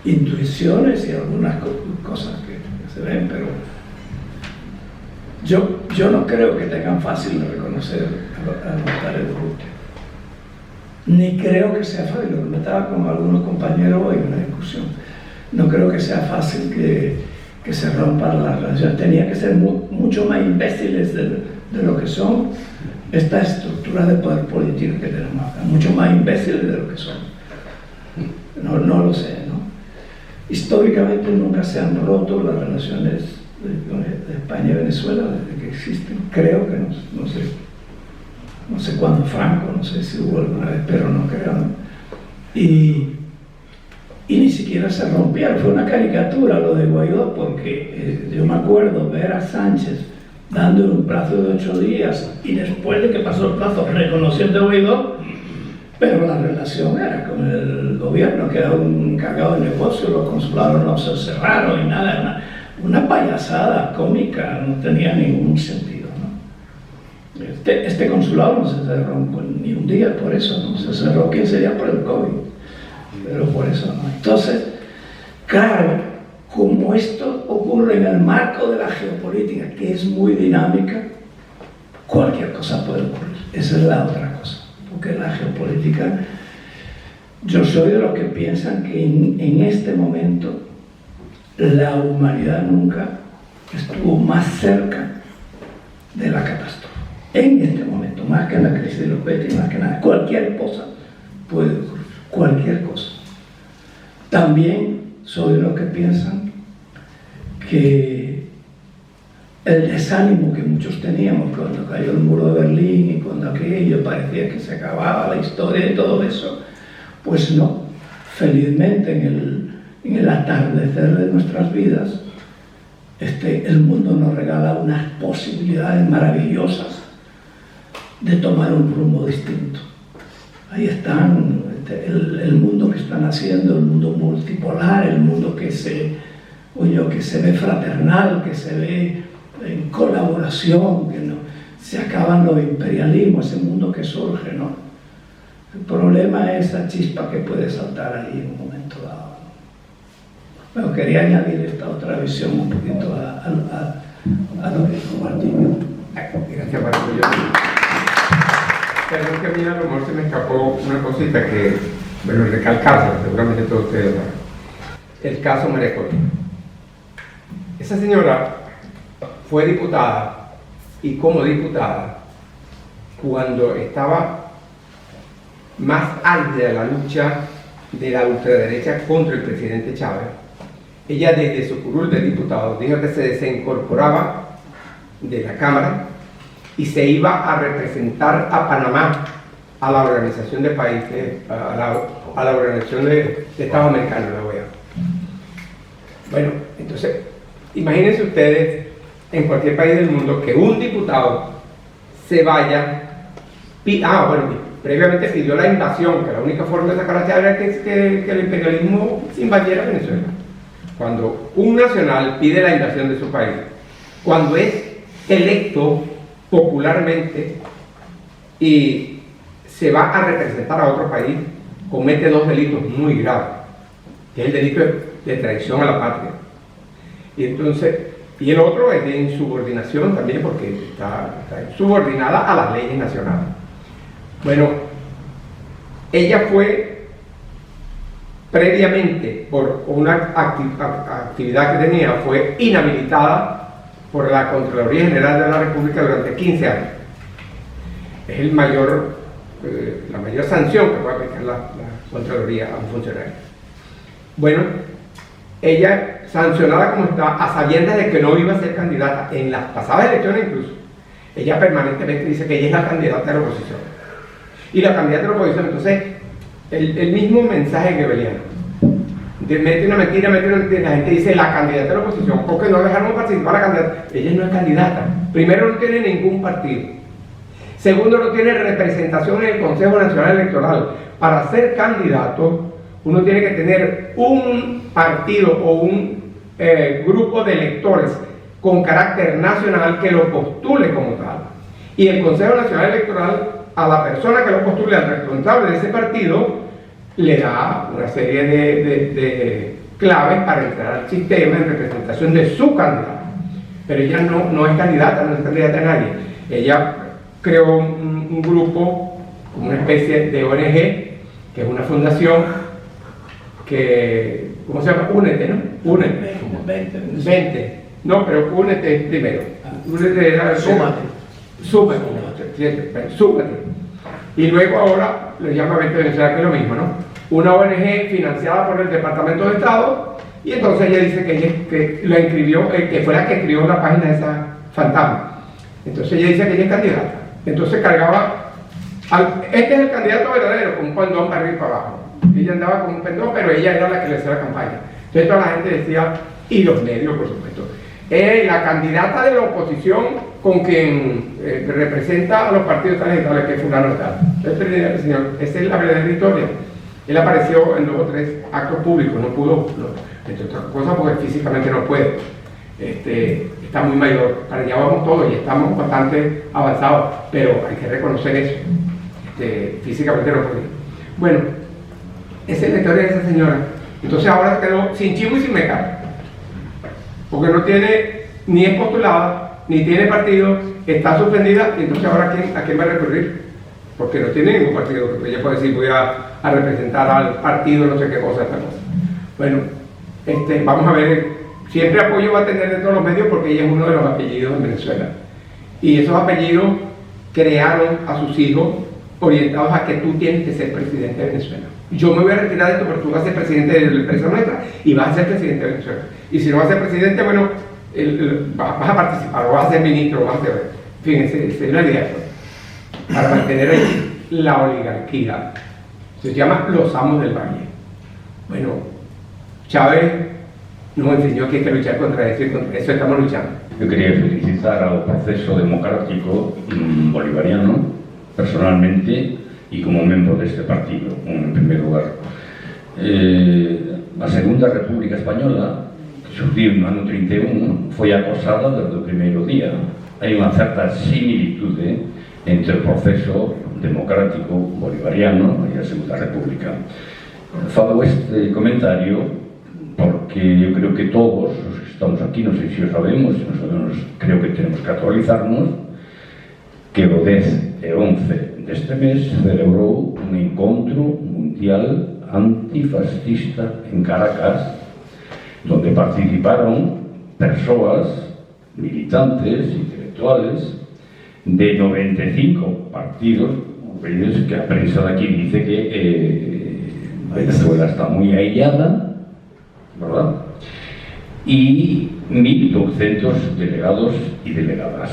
intuiciones y algunas cosas que se ven, pero yo no creo que tengan fácil de reconocer a los tales de Urrutia. Ni creo que sea fácil, lo comentaba con algunos compañeros hoy en una discusión, no creo que sea fácil que se rompan las relaciones. Tenía que ser mucho más imbéciles de lo que son estas estructuras de poder político que tenemos acá, mucho más imbéciles de lo que son. No lo sé, ¿no? Históricamente nunca se han roto las relaciones de España y Venezuela desde que existen. Creo que no sé cuándo Franco, no sé si hubo alguna vez, pero no creo, ¿no? Y ni siquiera se rompieron. Fue una caricatura lo de Guaidó, porque yo me acuerdo ver a Sánchez dándole un plazo de 8 días y después de que pasó el plazo reconociendo a Guaidó, pero la relación era con el gobierno, que era un encargado de negocio, los consulados no se cerraron y nada, una payasada cómica, no tenía ningún sentido, ¿no? Este consulado no se cerró ni un día por eso, ¿no? Se cerró 15 días por el COVID, pero por eso no. Entonces, claro, como esto ocurre en el marco de la geopolítica, que es muy dinámica, cualquier cosa puede ocurrir. Esa es la otra cosa. Porque la geopolítica, yo soy de los que piensan que en este momento la humanidad nunca estuvo más cerca de la catástrofe. En este momento, más que en la crisis de los Betis, más que nada, cualquier cosa puede ocurrir, cualquier cosa. También soy de los que piensan que el desánimo que muchos teníamos cuando cayó el muro de Berlín y cuando aquello parecía que se acababa la historia y todo eso, pues no. Felizmente en el atardecer de nuestras vidas, el mundo nos regala unas posibilidades maravillosas de tomar un rumbo distinto. Ahí están el mundo que están haciendo, el mundo multipolar, el mundo que se ve fraternal, que se ve en colaboración, que no se acaban los imperialismos, ese mundo que surge, ¿no? El problema es esa chispa que puede saltar ahí en un momento dado. Bueno, quería añadir esta otra visión un poquito a lo que dijo Martín. Gracias, Martín. Perdón que a mí a lo mejor se me escapó una cosita que, bueno, recalcarla, seguramente todos ustedes lo saben. El caso María Corina. Esa señora fue diputada, y como diputada, cuando estaba más álgida la lucha de la ultraderecha contra el presidente Chávez, ella desde su curul de diputado dijo que se desincorporaba de la Cámara y se iba a representar a Panamá a la Organización de Países, a la Organización de Estados Americanos, la OEA. Bueno, entonces, imagínense ustedes en cualquier país del mundo que un diputado se vaya, previamente pidió la invasión, que la única forma de sacar a Chávez era que el imperialismo invadiera Venezuela. Cuando un nacional pide la invasión de su país, cuando es electo popularmente y se va a representar a otro país, comete dos delitos muy graves, que es el delito de traición a la patria. Y entonces, y el otro es de insubordinación también, porque está subordinada a las leyes nacionales. Bueno, ella fue previamente, por una actividad que tenía, fue inhabilitada por la Contraloría General de la República durante 15 años. Es la mayor sanción que puede aplicar la Contraloría a un funcionario. Bueno, ella, sancionada como está, a sabiendas de que no iba a ser candidata en las pasadas elecciones incluso, ella permanentemente dice que ella es la candidata de la oposición. Y la candidata de la oposición, entonces, el mismo mensaje gebeliano, mete una mentira, la gente dice la candidata de la oposición, porque no dejaron participar a la candidata. Ella no es candidata. Primero, no tiene ningún partido. Segundo, no tiene representación en el Consejo Nacional Electoral. Para ser candidato, uno tiene que tener un partido o un grupo de electores con carácter nacional que lo postule como tal. Y el Consejo Nacional Electoral, a la persona que lo postule, al responsable de ese partido, le da una serie de claves para entrar al sistema en representación de su candidato. Pero ella no es candidata, no es candidata a nadie. Ella creó un grupo, como una especie de ONG, que es una fundación que, ¿cómo se llama? Únete, ¿no? Únete. 20. No, pero únete primero. Únete, súmate. Y luego ahora le llama 20 Venezuela, que es lo mismo, ¿no? Una ONG financiada por el Departamento de Estado, y entonces ella dice que la inscribió, que fue la que escribió la página de esa fantasma. Entonces ella dice que ella es candidata. Entonces cargaba, este es el candidato verdadero, con un pendón para arriba y para abajo. Ella andaba con un pendón, pero ella era la que le hacía la campaña. Entonces toda la gente decía, y los medios por supuesto, la candidata de la oposición con quien representa a los partidos electorales, que es fulano tal. Entonces, señor, esa es la verdadera historia. Él apareció en 2 o 3 actos públicos, no pudo, entre otras cosas porque físicamente no puede. Está muy mayor, para allá vamos todos y estamos bastante avanzados, pero hay que reconocer eso. Físicamente no puede. Bueno, esa es la historia de esa señora. Entonces ahora quedó sin chivo y sin meca, porque no tiene, ni es postulada, ni tiene partido, está suspendida, y entonces ahora ¿a quién va a recurrir? Porque no tiene ningún partido, porque ella puede decir voy a representar al partido, no sé qué cosa, esta cosa. Bueno, vamos a ver, siempre apoyo va a tener de todos los medios porque ella es uno de los apellidos en Venezuela. Y esos apellidos crearon a sus hijos orientados a que tú tienes que ser presidente de Venezuela. Yo me voy a retirar de esto, pero tú vas a ser presidente de la empresa nuestra y vas a ser presidente de Venezuela. Y si no vas a ser presidente, bueno, vas a participar, o vas a ser ministro, o vas a ser... Fíjense, esa es la idea. Para mantener ahí la oligarquía. Se llama los amos del valle. Bueno, Chávez nos enseñó que hay que luchar contra eso y contra eso estamos luchando. Yo quería felicitar al proceso democrático bolivariano, personalmente y como miembro de este partido, en primer lugar. La Segunda República Española, que surgiu no ano 31, foi acosada desde o primeiro día. Hai unha certa similitude entre o proceso democrático bolivariano e a Segunda República. Falo este comentario porque eu creo que todos os que estamos aquí, non sei se o sabemos, se non sabemos, creo que tenemos que actualizarnos, que o 10 e 11 deste mes celebrou un encontro mundial antifascista en Caracas, donde participaron persoas, militantes, intelectuales, de 95 partidos, que a prensa de aquí dice que Venezuela está muy aillada, ¿verdad? Y 1.200 delegados y delegadas.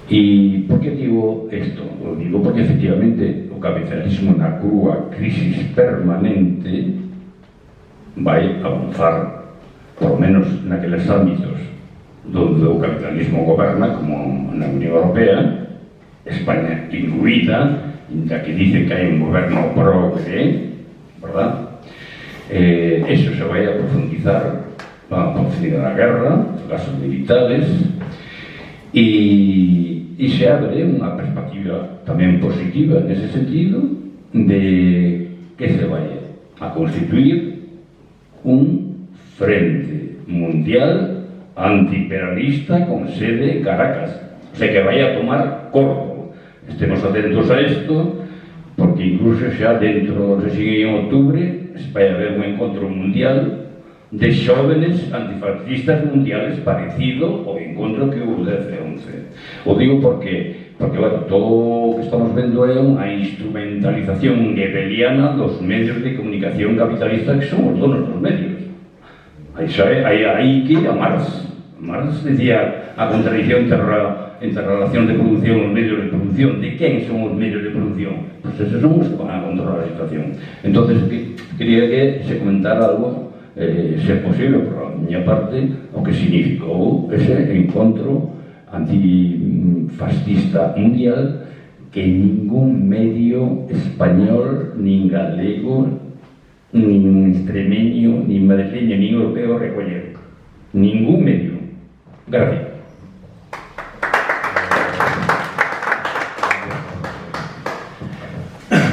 ¿Y por qué digo esto? Lo digo porque efectivamente o capitalismo na crúa crisis permanente vai avanzar, por lo menos naqueles ámbitos donde o capitalismo goberna, como na Unión Europea, España incluída, ya que dice que hai un goberno progre, ¿verdad? Eso se vai a profundizar, va a profundizar a guerra, los gasos militares, y y se abre una perspectiva también positiva en ese sentido de que se vaya a constituir un frente mundial antiimperialista con sede en Caracas, o sea que vaya a tomar corpo. Estemos atentos a esto, porque incluso ya dentro, no sé si en octubre, vai haber un encontro mundial de xóvenes antifascistas mundiales parecido ao encontro que hubo de F11. O digo porque bueno, todo o que estamos vendo é unha instrumentalización gebeliana dos medios de comunicación capitalistas que son os donos dos medios. Aí que a Marx decía a contradicción entre a relación de producción e os medios de producción. De quen son os medios de producción? Pois esos son os que van a controlar a situación. Entonces quería que se comentara algo, se é posible, por a miña parte, o que significou ese encontro antifascista mundial que ningún medio español, nin galego, nin extremeño, nin madrileño, nin europeo recoller. Ningún medio. Gracias.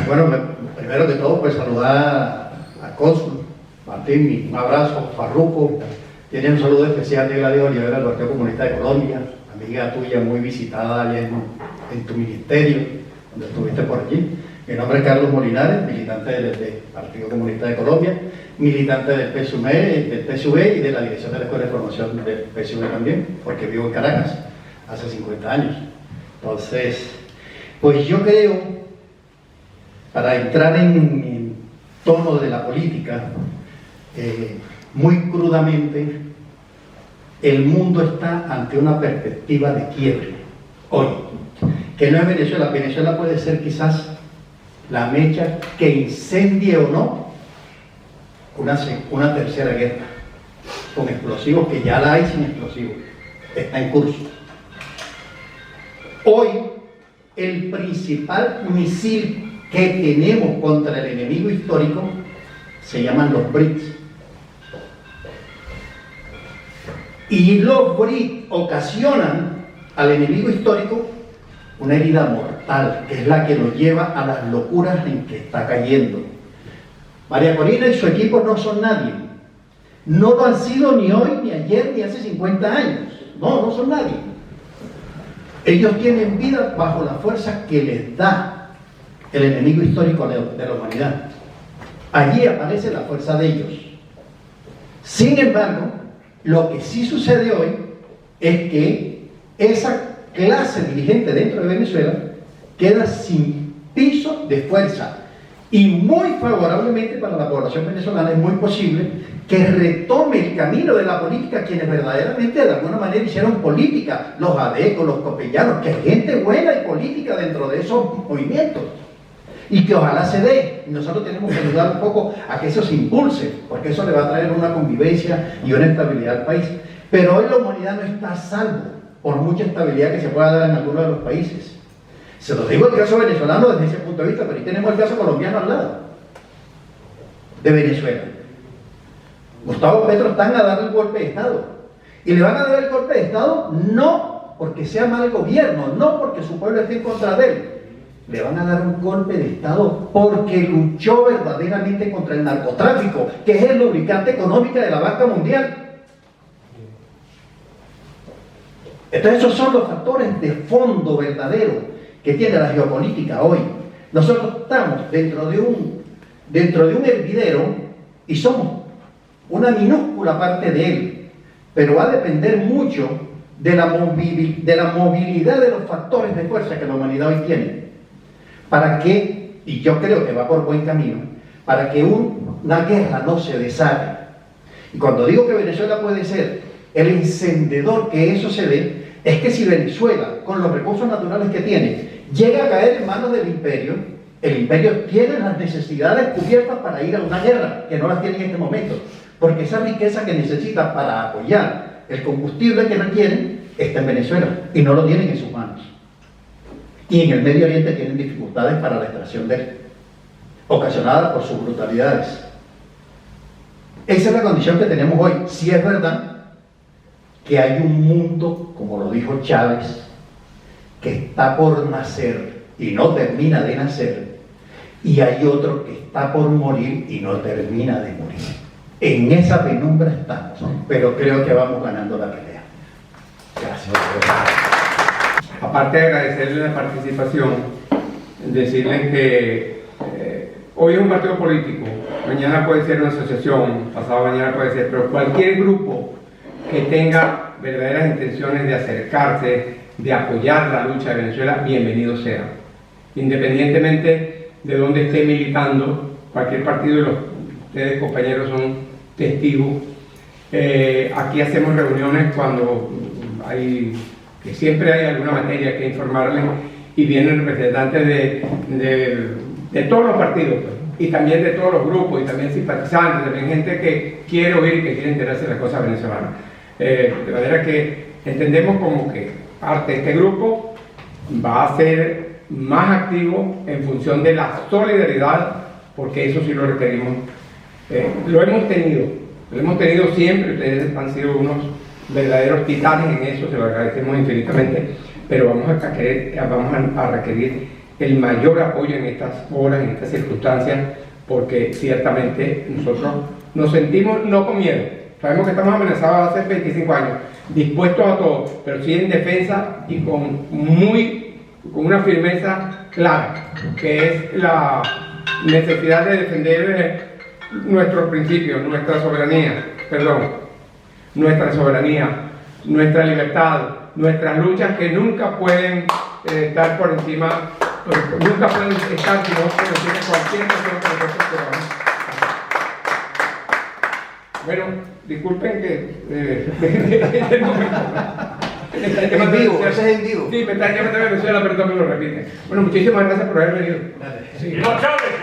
Bueno, primero que todo, pues saludar a Cónsul, Martín, un abrazo, Farruco, tiene un saludo especial de Gladys Olivera del Partido Comunista de Colombia, amiga tuya muy visitada allá en tu ministerio, donde estuviste por allí. Mi nombre es Carlos Molinares, militante del Partido Comunista de Colombia, militante del PSUV y de la dirección de la Escuela de Formación del PSUV también, porque vivo en Caracas hace 50 años. Entonces, pues yo creo, para entrar en tono de la política, muy crudamente, el mundo está ante una perspectiva de quiebre hoy, que no es Venezuela. Venezuela puede ser quizás la mecha que incendie o no una tercera guerra con explosivos, que ya la hay sin explosivos, está en curso. Hoy el principal misil que tenemos contra el enemigo histórico se llaman los BRICS, y los BRICS ocasionan al enemigo histórico una herida mortal, que es la que lo lleva a las locuras en que está cayendo. María Corina y su equipo no son nadie, no lo han sido ni hoy, ni ayer, ni hace 50 años, no son nadie. Ellos tienen vida bajo la fuerza que les da el enemigo histórico de la humanidad. Allí aparece la fuerza de ellos. Sin embargo, lo que sí sucede hoy es que esa clase dirigente dentro de Venezuela queda sin piso de fuerza, y muy favorablemente para la población venezolana es muy posible que retome el camino de la política quienes verdaderamente de alguna manera hicieron política, los adecos, los copellanos, que hay gente buena y política dentro de esos movimientos, y que ojalá se dé. Nosotros tenemos que ayudar un poco a que eso se impulse, porque eso le va a traer una convivencia y una estabilidad al país. Pero hoy la humanidad no está a salvo por mucha estabilidad que se pueda dar en algunos de los países. Se lo digo el caso venezolano desde ese punto de vista, pero ahí tenemos el caso colombiano al lado de Venezuela. Gustavo Petro están a dar el golpe de Estado, y le van a dar el golpe de Estado no porque sea mal gobierno, no porque su pueblo esté en contra de él. Le van a dar un golpe de Estado porque luchó verdaderamente contra el narcotráfico, que es el lubricante económico de la banca mundial. Entonces esos son los factores de fondo verdadero que tiene la geopolítica hoy. Nosotros estamos dentro de un hervidero y somos una minúscula parte de él, pero va a depender mucho de la movilidad de los factores de fuerza que la humanidad hoy tiene, para que, y yo creo que va por buen camino, para que una guerra no se desate. Y cuando digo que Venezuela puede ser el encendedor que eso se dé, es que si Venezuela, con los recursos naturales que tiene, llega a caer en manos del imperio, el imperio tiene las necesidades cubiertas para ir a una guerra, que no las tiene en este momento, porque esa riqueza que necesita para apoyar el combustible que requieren está en Venezuela, y no lo tienen en sus manos. Y en el Medio Oriente tienen dificultades para la extracción de él, ocasionadas por sus brutalidades. Esa es la condición que tenemos hoy. Si es verdad que hay un mundo, como lo dijo Chávez, que está por nacer y no termina de nacer, y hay otro que está por morir y no termina de morir. En esa penumbra estamos, pero creo que vamos ganando la pelea. Gracias. Aparte de agradecerles la participación, decirles que hoy es un partido político, mañana puede ser una asociación, pasado mañana puede ser, pero cualquier grupo que tenga verdaderas intenciones de acercarse, de apoyar la lucha de Venezuela, bienvenido sea. Independientemente de dónde esté militando, cualquier partido, y ustedes compañeros son testigos. Aquí hacemos reuniones cuando que siempre hay alguna materia que informarles, y vienen representantes de todos los partidos, pues, y también de todos los grupos, y también simpatizantes, también gente que quiere oír y que quiere enterarse de las cosas venezolanas. De manera que entendemos como que parte de este grupo va a ser más activo en función de la solidaridad, porque eso sí lo requerimos. Lo hemos tenido siempre, ustedes han sido unos verdaderos titanes en eso, se lo agradecemos infinitamente, pero vamos a requerir el mayor apoyo en estas horas, en estas circunstancias, porque ciertamente nosotros nos sentimos no con miedo, sabemos que estamos amenazados hace 25 años, dispuestos a todo, pero sí en defensa y con una firmeza clara, que es la necesidad de defender nuestros principios, nuestra soberanía, nuestra libertad, nuestras luchas que nunca pueden estar por encima, nunca pueden estar sino por encima de cualquier cuestión que nosotros queramos. Bueno, disculpen que En vivo, ese es en vivo. Sí, me están llamando de Venezuela, pero también lo repiten. Bueno, muchísimas gracias por haber venido. Sí. No, Chávez,